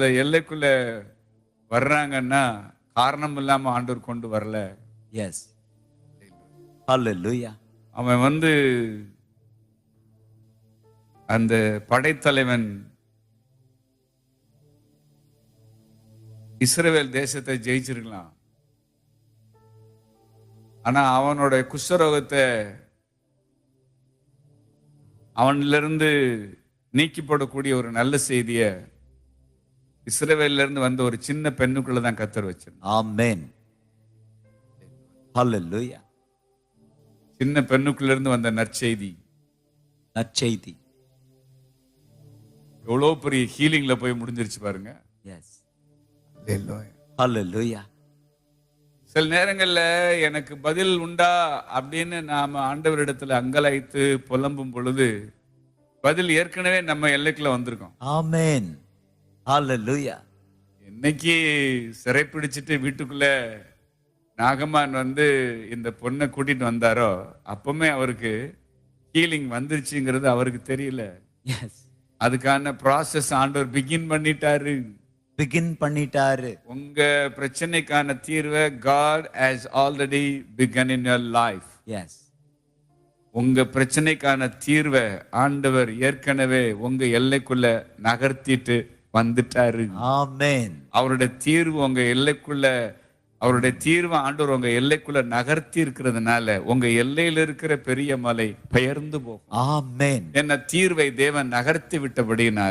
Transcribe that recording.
எல்லைக்குள்ள வர்றாங்கன்னா காரணம் இல்லாம ஆண்டவர் கொண்டு வரல. Yes. Hallelujah. அவன் அந்த படைத்தலைவன் இஸ்ரவேல் தேசத்தை ஜெயிச்சிருக்கலாம். ஆனா அவனோட குஷ்டரோகத்தை அவனிலிருந்து நீக்கிப்படக்கூடிய ஒரு நல்ல செய்திய இஸ்ரவேல்ல இருந்து வந்த ஒரு சின்ன பெண்ணுக்குள்ளதான் கர்த்தர் வச்சிருந்தார். Amen. Hallelujah. சின்ன பெண்ணுக்குள்ள இருந்து வந்த நற்செய்தி எவ்வளவு பெரிய ஹீலிங்ல போய் முடிஞ்சிருச்சு பாருங்க. Yes. Hallelujah. சில நேரங்கள்ல எனக்கு பதில் உண்டா அப்படின்னு நாம ஆண்டவரிடத்துல அங்கலாய்த்து புலம்பும் பொழுது பதில் ஏற்கனவே நம்ம எல்லைக்குள்ள வந்திருக்கோம். Amen. Hallelujah. என்னைக்கு சிறைப்பிடிச்சிட்டு வீட்டுக்குள்ள நாகமான் இந்த பொண்ணை கூட்டிட்டு வந்தாரோ அப்பவுமே அவருக்கு ஹீலிங் வந்துருச்சுங்கிறது அவருக்கு தெரியல. Yes. அதுக்கான ப்ராசஸ் ஆண்டவர் பிகின் பண்ணிட்டாரு. உங்க பிரச்சனைக்கான தீர்வை God has already begun in your life. Yes. உங்க பிரச்சனைக்கான தீர்வை ஆண்டவர் ஏற்கனவே உங்க எல்லைக்குள்ள நகர்த்திட்டு வந்துட்டாரு. Amen. அவருடைய தீர்வு உங்க எல்லைக்குள்ள அவருடைய தீர்வு ஆண்டவர் உங்க எல்லைக்குள்ள நகர்த்தி இருக்கிறதுனால உங்க எல்லையில இருக்கிற பெரிய மலை பெயர்ந்து போகும். Amen. என்ன தீர்வை தேவன் நகர்த்தி விட்டபடியினால்